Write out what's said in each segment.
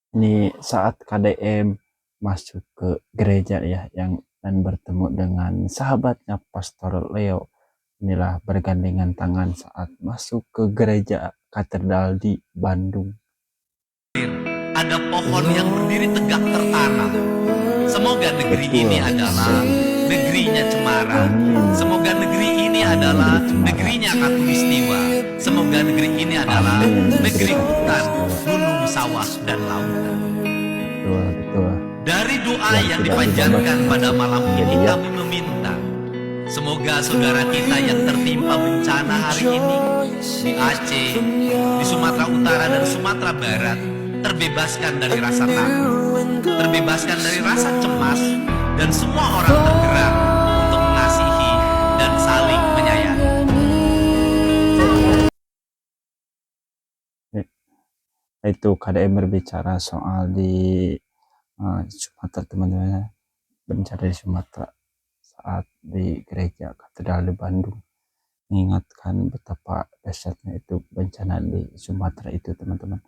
Ini saat KDM masuk ke gereja ya yang dan bertemu dengan sahabatnya Pastor Leo. Inilah bergandengan tangan saat masuk ke gereja katedral di Bandung. Ada pohon yang berdiri tegak tertanam. Semoga negeri ini Betul. adalah negerinya Cemara. Amin. Semoga negeri ini Amin adalah negeri Cemara. negerinya Katulistiwa. Semoga negeri ini adalah Amin negeri negeri hutan, Katulistiwa. gunung, sawah, dan lautan. Betul, betul. Dari doa Yang yang tidak dipanjatkan digambarkan pada malam jadi ini ya. kami meminta, semoga saudara kita yang tertimpa bencana hari ini di Aceh, di Sumatera Utara dan Sumatera Barat terbebaskan dari rasa takut, terbebaskan dari rasa cemas, dan semua orang tergerak untuk mengasihi dan saling menyayangi. Itu KDM berbicara soal di Sumatera teman-teman, bencana di Sumatera saat di gereja katedral di Bandung, mengingatkan betapa dahsyatnya itu bencana di Sumatera itu teman-teman.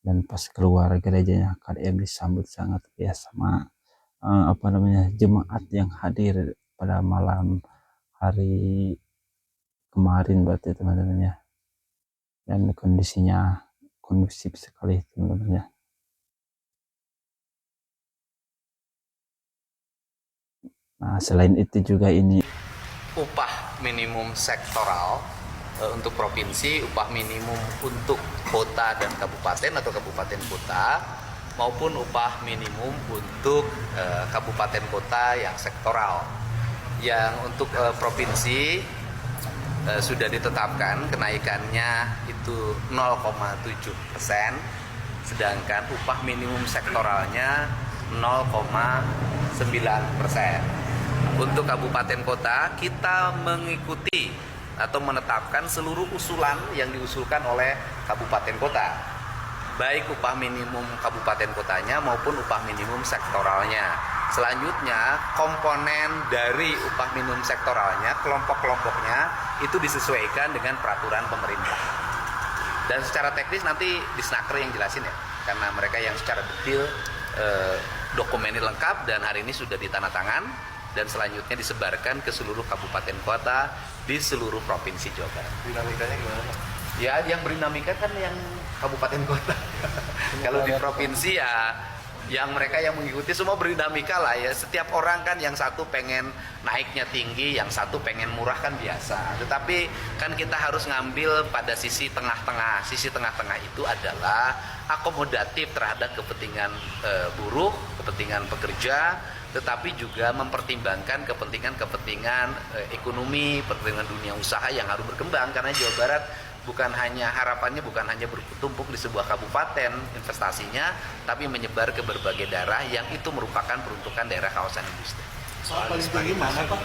Dan pas keluar gerejanya KDM disambut sangat ya sama jemaat yang hadir pada malam hari kemarin berarti teman-teman ya, dan kondisinya kondusif sekali teman-teman ya. Nah selain itu juga ini Upah minimum sektoral untuk provinsi, upah minimum untuk kota dan kabupaten atau kabupaten kota, maupun upah minimum untuk kabupaten kota yang sektoral. Yang untuk provinsi sudah ditetapkan kenaikannya itu 0,7%, sedangkan upah minimum sektoralnya 0,9%. Untuk kabupaten kota kita mengikuti atau menetapkan seluruh usulan yang diusulkan oleh kabupaten kota, baik upah minimum kabupaten kotanya maupun upah minimum sektoralnya. Selanjutnya komponen dari upah minimum sektoralnya, kelompok-kelompoknya itu disesuaikan dengan peraturan pemerintah. Dan secara teknis nanti Disnaker yang jelasin ya, karena mereka yang secara detail dokumennya lengkap dan hari ini sudah ditandatangan dan selanjutnya disebarkan ke seluruh kabupaten kota di seluruh provinsi Jawa Barat. Dinamikanya gimana? Ya, yang berdinamika kan yang kabupaten kota. Kalau di provinsi ya yang mereka yang mengikuti semua berdinamika lah ya. Setiap orang kan yang satu pengen naiknya tinggi, yang satu pengen murah kan biasa. Tetapi kan kita harus ngambil pada sisi tengah-tengah. Sisi tengah-tengah itu adalah akomodatif terhadap kepentingan buruh, kepentingan pekerja, tetapi juga mempertimbangkan kepentingan-kepentingan ekonomi, kepentingan dunia usaha yang harus berkembang, karena Jawa Barat harapannya bukan hanya bertumpuk di sebuah kabupaten investasinya, tapi menyebar ke berbagai daerah yang itu merupakan peruntukan daerah kawasan industri. Paling tinggi mana Pak?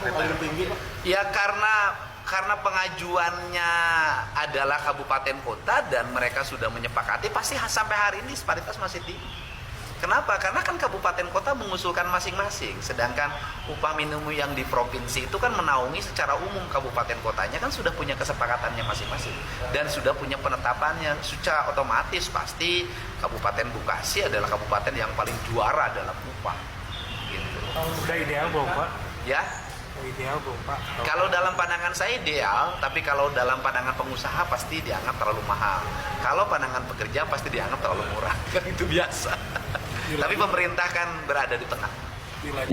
Paling tinggi Pak? Ya karena pengajuannya adalah kabupaten kota dan mereka sudah menyepakati, pasti sampai hari ini disparitas masih tinggi. Kenapa? Karena kan kabupaten kota mengusulkan masing-masing, sedangkan upah minimum yang di provinsi itu kan menaungi secara umum kabupaten kotanya kan sudah punya kesepakatannya masing-masing dan sudah punya penetapannya. Secara otomatis pasti Kabupaten Bekasi adalah kabupaten yang paling juara dalam upah. Gitu. Udah ideal belum Pak? Ya, Ideal belum Pak? kalau dalam pandangan saya ideal, tapi kalau dalam pandangan pengusaha pasti dianggap terlalu mahal. Kalau pandangan pekerja pasti dianggap terlalu murah, kan itu biasa. Tapi pemerintah kan berada di tengah.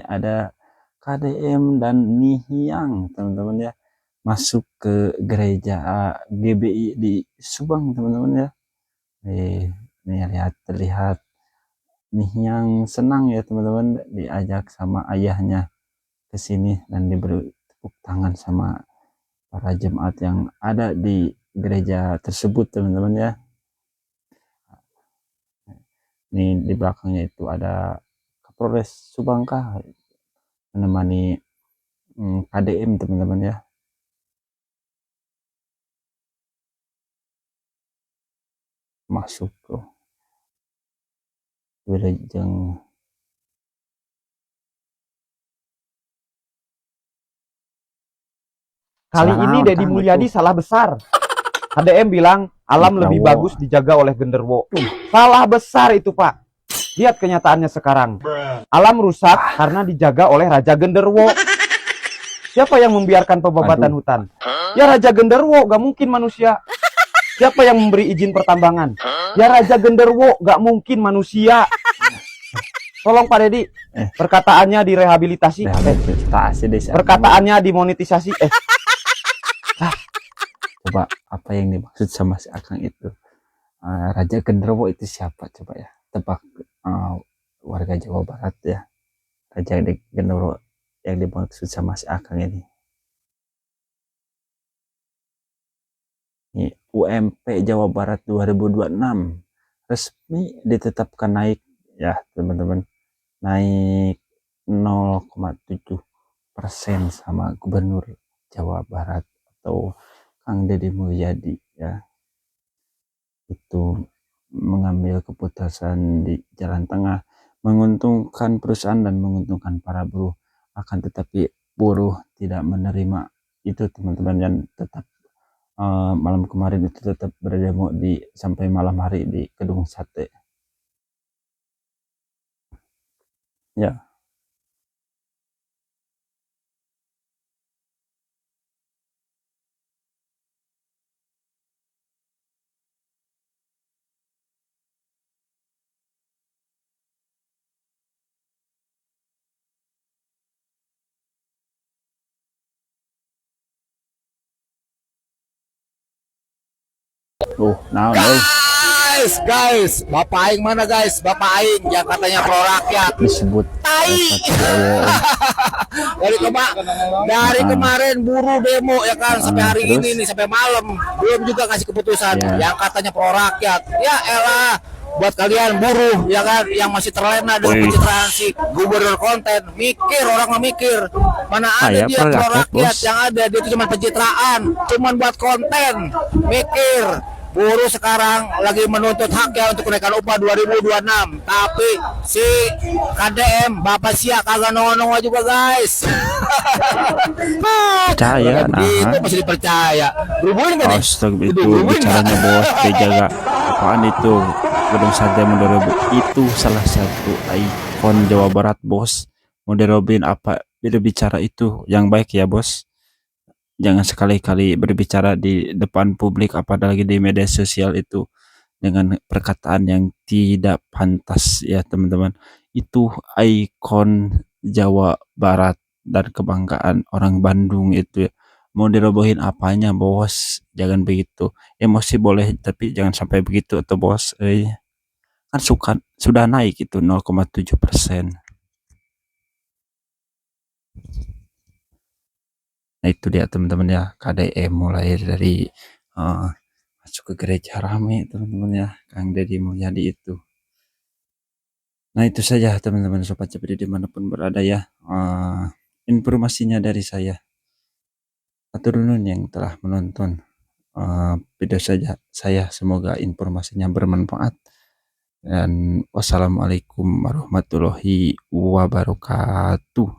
ada KDM dan Nihiang teman-teman ya, masuk ke gereja GBI di Subang teman-teman ya. Nih terlihat Nihiang senang ya teman-teman, diajak sama ayahnya ke sini dan diberi tepuk tangan sama para jemaat yang ada di gereja tersebut teman-teman ya. Ini di belakangnya itu ada Kapolres Subangkah menemani KDM teman-teman ya. Masuk ke wilujeng Kali ini Selanaon Deddy Kang itu. Mulyadi salah besar. HDM bilang alam lebih bagus dijaga oleh genderuwo. Salah besar itu, Pak. Lihat kenyataannya sekarang. Alam rusak karena dijaga oleh Raja Genderuwo. Siapa yang membiarkan pembabatan hutan? Ya Raja Genderuwo, gak mungkin manusia. Siapa yang memberi izin pertambangan? Ya Raja Genderuwo, gak mungkin manusia. Tolong Pak Dedi, perkataannya direhabilitasi. Perkataannya dimonetisasi. Coba apa yang dimaksud sama si Akang itu? Raja Genderuwo itu siapa coba ya? Tebak warga Jawa Barat ya. Raja Genderuwo yang dimaksud sama si Akang ini. Ini UMP Jawa Barat 2026 resmi ditetapkan naik ya teman-teman, naik 0,7% sama Gubernur Jawa Barat atau Kang Deddy Mulyadi ya, itu mengambil keputusan di jalan tengah, menguntungkan perusahaan dan menguntungkan para buruh. Akan tetapi buruh tidak menerima itu teman-teman, dan tetap malam kemarin itu tetap berdemo di sampai malam hari di Gedung Sate ya. Nah, Guys, Bapak Aing mana guys? Bapak Aing yang katanya pro rakyat disebut dari kemarin buruh demo ya kan, sampai hari ini nih, sampai malam belum juga kasih keputusan yang katanya pro rakyat. Ya elah, buat kalian buruh ya kan yang masih terlena dengan pencitraan si gubernur konten, mikir, orang mah mikir. Mana ada dia pro rakyat, yang ada dia itu cuma pencitraan, cuma buat konten. Mikir, buruh sekarang lagi menuntut haknya untuk kenaikan upah 2026, tapi si KDM Bapak Sia kagak nongol-nongol juga guys. Percaya itu masih dipercaya. Berhubungan kan itu bicaranya bos, dijaga apaan itu Gedung Sate Model itu salah satu ikon Jawa Barat bos. Model Robin apa berbicara itu yang baik ya bos, jangan sekali-kali berbicara di depan publik apalagi di media sosial itu dengan perkataan yang tidak pantas ya teman-teman. Itu ikon Jawa Barat dan kebanggaan orang Bandung itu ya. Mau dirobohin apanya bos, jangan begitu. Emosi boleh tapi jangan sampai begitu atau bos kan sudah naik itu 0,7%. Nah itu dia teman-teman ya, KDM mulai dari masuk ke gereja rame teman-teman ya, Kang Deddy Mulyadi itu. Nah itu saja teman-teman Sobat Cepedi dimanapun berada ya, informasinya dari saya. Atur nuhun yang telah menonton video saja saya, semoga informasinya bermanfaat. Dan wassalamualaikum warahmatullahi wabarakatuh.